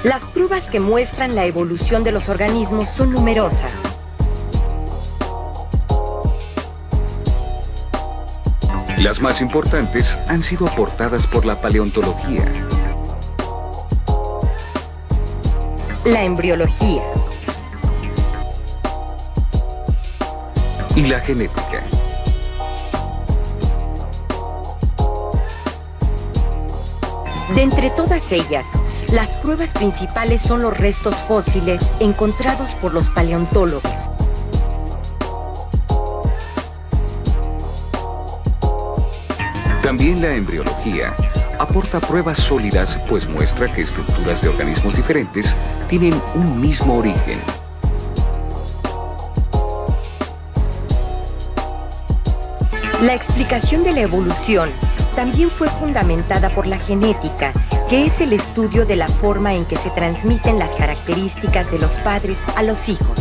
Las pruebas que muestran la evolución de los organismos son numerosas. Las más importantes han sido aportadas por la paleontología, La embriología y la genética. De entre todas ellas, las pruebas principales son los restos fósiles encontrados por los paleontólogos. También la embriología aporta pruebas sólidas, pues muestra que estructuras de organismos diferentes tienen un mismo origen. La explicación de la evolución también fue fundamentada por la genética, que es el estudio de la forma en que se transmiten las características de los padres a los hijos.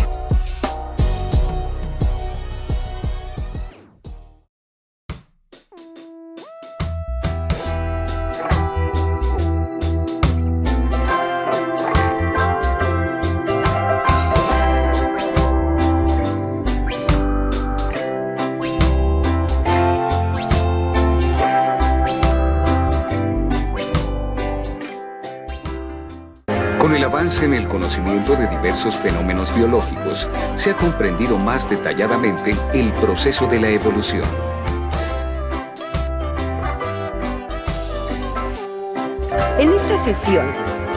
Con el avance en el conocimiento de diversos fenómenos biológicos, se ha comprendido más detalladamente el proceso de la evolución. En esta sesión,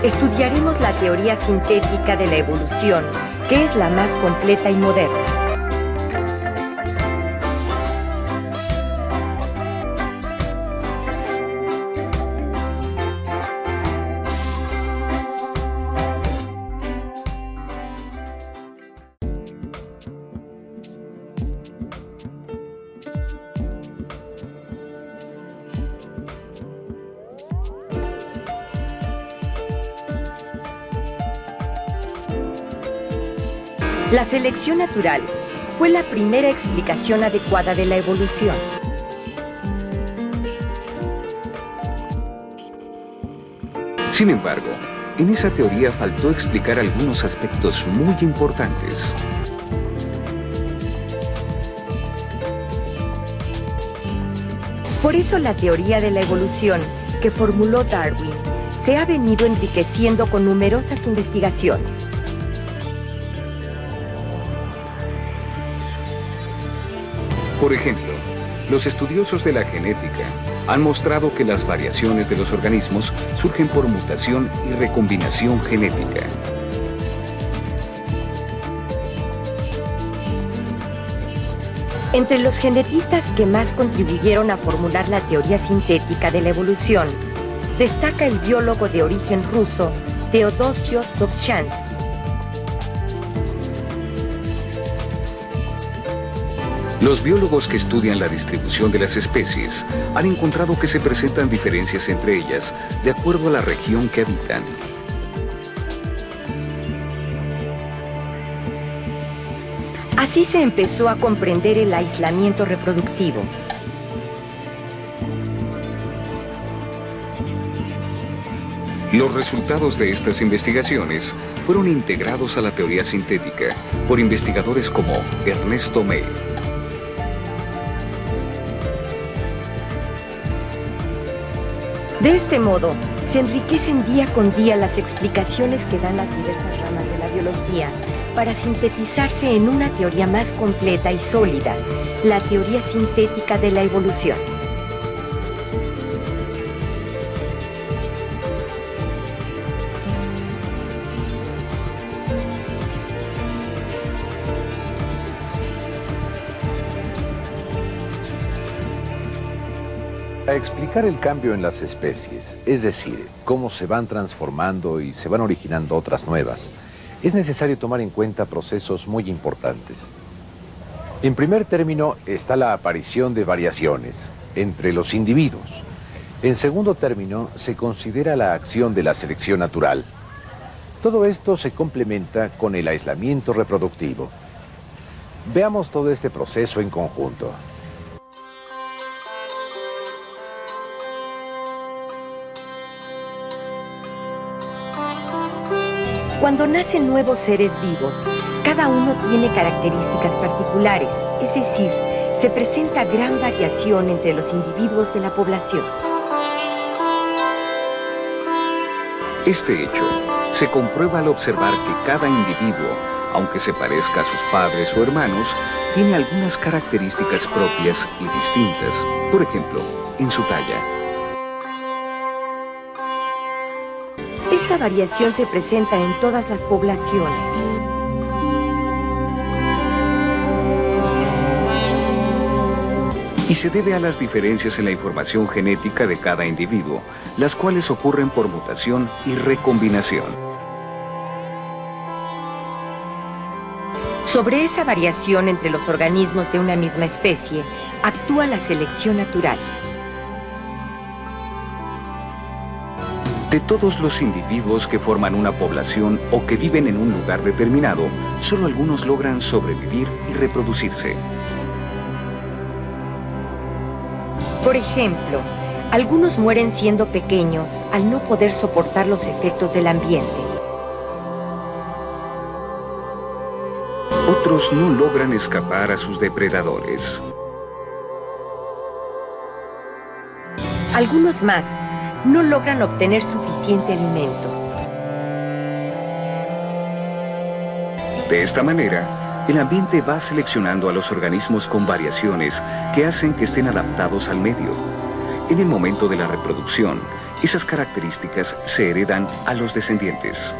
estudiaremos la teoría sintética de la evolución, que es la más completa y moderna. La selección natural fue la primera explicación adecuada de la evolución. Sin embargo, en esa teoría faltó explicar algunos aspectos muy importantes. Por eso la teoría de la evolución que formuló Darwin se ha venido enriqueciendo con numerosas investigaciones. Por ejemplo, los estudiosos de la genética han mostrado que las variaciones de los organismos surgen por mutación y recombinación genética. Entre los genetistas que más contribuyeron a formular la teoría sintética de la evolución, destaca el biólogo de origen ruso, Teodosio Dobzhansky. Los biólogos que estudian la distribución de las especies han encontrado que se presentan diferencias entre ellas de acuerdo a la región que habitan. Así se empezó a comprender el aislamiento reproductivo. Los resultados de estas investigaciones fueron integrados a la teoría sintética por investigadores como Ernesto May. De este modo, se enriquecen día con día las explicaciones que dan las diversas ramas de la biología para sintetizarse en una teoría más completa y sólida, la teoría sintética de la evolución. Para explicar el cambio en las especies, es decir, cómo se van transformando y se van originando otras nuevas, es necesario tomar en cuenta procesos muy importantes. En primer término está la aparición de variaciones entre los individuos. En segundo término se considera la acción de la selección natural. Todo esto se complementa con el aislamiento reproductivo. Veamos todo este proceso en conjunto. Cuando nacen nuevos seres vivos, cada uno tiene características particulares, es decir, se presenta gran variación entre los individuos de la población. Este hecho se comprueba al observar que cada individuo, aunque se parezca a sus padres o hermanos, tiene algunas características propias y distintas, por ejemplo, en su talla. Esta variación se presenta en todas las poblaciones. Y se debe a las diferencias en la información genética de cada individuo, las cuales ocurren por mutación y recombinación. Sobre esa variación entre los organismos de una misma especie, actúa la selección natural. De todos los individuos que forman una población o que viven en un lugar determinado, solo algunos logran sobrevivir y reproducirse. Por ejemplo, algunos mueren siendo pequeños al no poder soportar los efectos del ambiente. Otros no logran escapar a sus depredadores. Algunos más no logran obtener suficiente alimento. De esta manera, el ambiente va seleccionando a los organismos con variaciones que hacen que estén adaptados al medio. En el momento de la reproducción, esas características se heredan a los descendientes.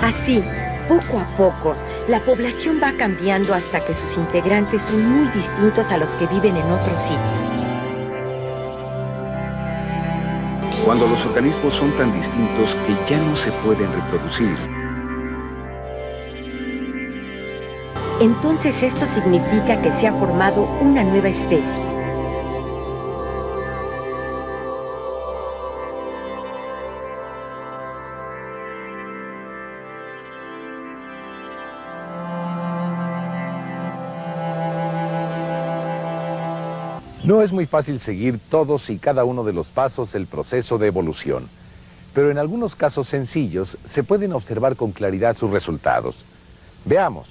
Así, poco a poco, la población va cambiando hasta que sus integrantes son muy distintos a los que viven en otros sitios. Cuando los organismos son tan distintos que ya no se pueden reproducir, entonces esto significa que se ha formado una nueva especie. No es muy fácil seguir todos y cada uno de los pasos del proceso de evolución, pero en algunos casos sencillos se pueden observar con claridad sus resultados. Veamos.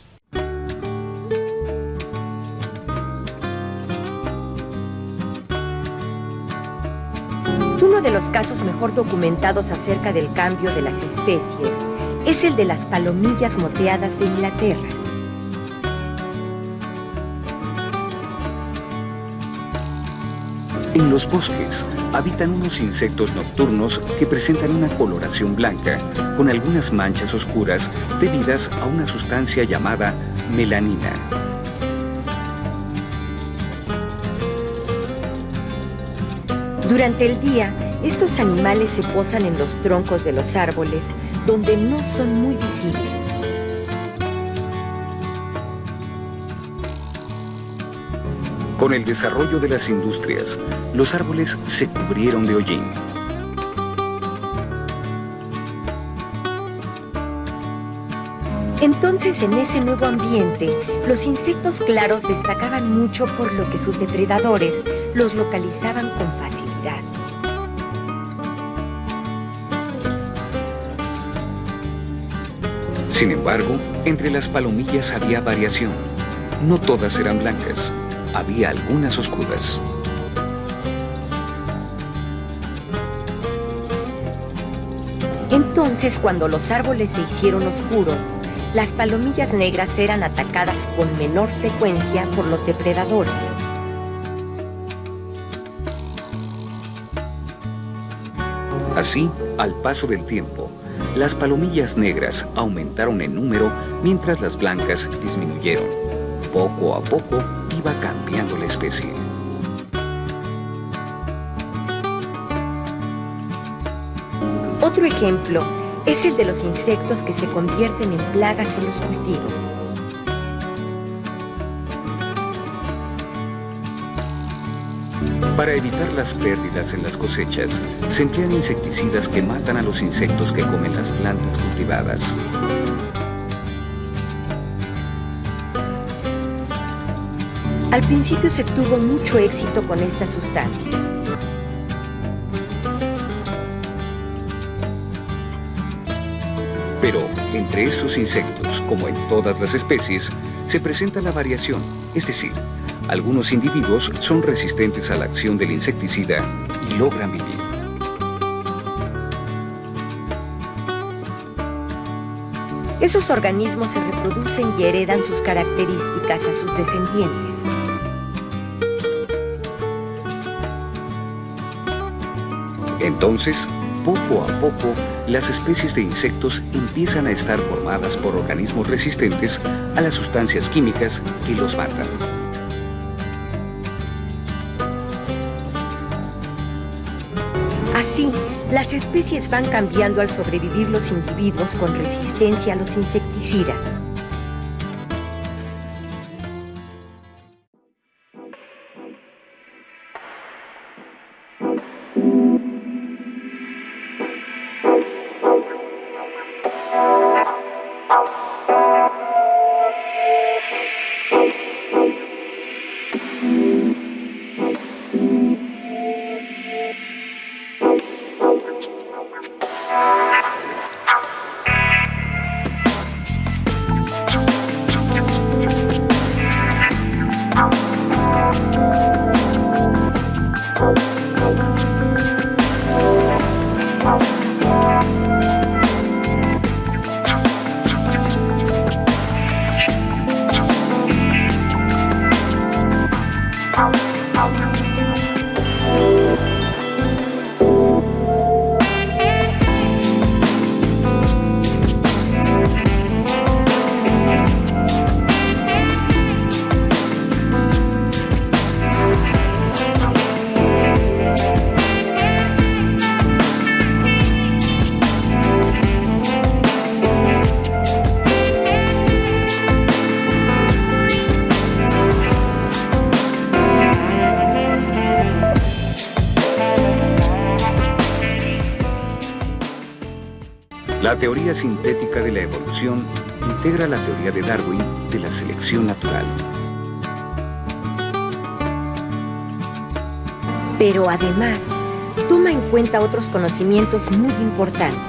Uno de los casos mejor documentados acerca del cambio de las especies es el de las palomillas moteadas de Inglaterra. en los bosques habitan unos insectos nocturnos que presentan una coloración blanca con algunas manchas oscuras debidas a una sustancia llamada melanina. Durante el día, estos animales se posan en los troncos de los árboles, donde no son muy visibles. Con el desarrollo de las industrias, los árboles se cubrieron de hollín. Entonces, en ese nuevo ambiente, los insectos claros destacaban mucho por lo que sus depredadores los localizaban con facilidad. Sin embargo, entre las palomillas había variación. No todas eran blancas, había algunas oscuras. Entonces, cuando los árboles se hicieron oscuros, las palomillas negras eran atacadas con menor frecuencia por los depredadores. Así, al paso del tiempo, las palomillas negras aumentaron en número mientras las blancas disminuyeron. Poco a poco iba cambiando la especie. Otro ejemplo es el de los insectos que se convierten en plagas en los cultivos. Para evitar las pérdidas en las cosechas, se emplean insecticidas que matan a los insectos que comen las plantas cultivadas. Al principio se tuvo mucho éxito con esta sustancia. Pero entre esos insectos, como en todas las especies, se presenta la variación, es decir, algunos individuos son resistentes a la acción del insecticida y logran vivir. Esos organismos se reproducen y heredan sus características a sus descendientes. Entonces, poco a poco, las especies de insectos empiezan a estar formadas por organismos resistentes a las sustancias químicas que los matan. Así, las especies van cambiando al sobrevivir los individuos con resistencia a los insecticidas. La teoría sintética de la evolución integra la teoría de Darwin de la selección natural. Pero además, toma en cuenta otros conocimientos muy importantes.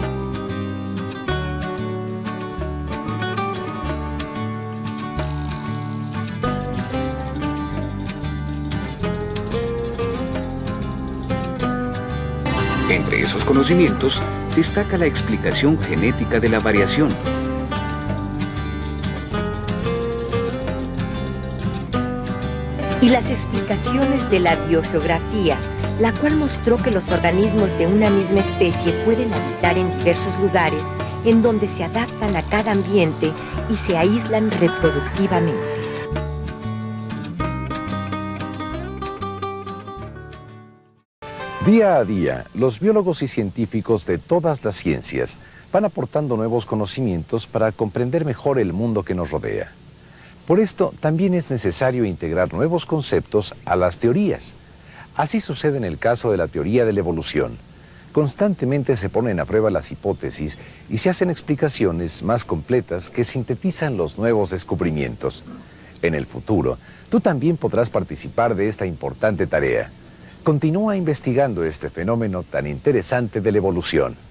Entre esos conocimientos destaca la explicación genética de la variación. Y las explicaciones de la biogeografía, la cual mostró que los organismos de una misma especie pueden habitar en diversos lugares en donde se adaptan a cada ambiente y se aíslan reproductivamente. Día a día, los biólogos y científicos de todas las ciencias van aportando nuevos conocimientos para comprender mejor el mundo que nos rodea. Por esto, también es necesario integrar nuevos conceptos a las teorías. Así sucede en el caso de la teoría de la evolución. Constantemente se ponen a prueba las hipótesis y se hacen explicaciones más completas que sintetizan los nuevos descubrimientos. En el futuro, tú también podrás participar de esta importante tarea. Continúa investigando este fenómeno tan interesante de la evolución.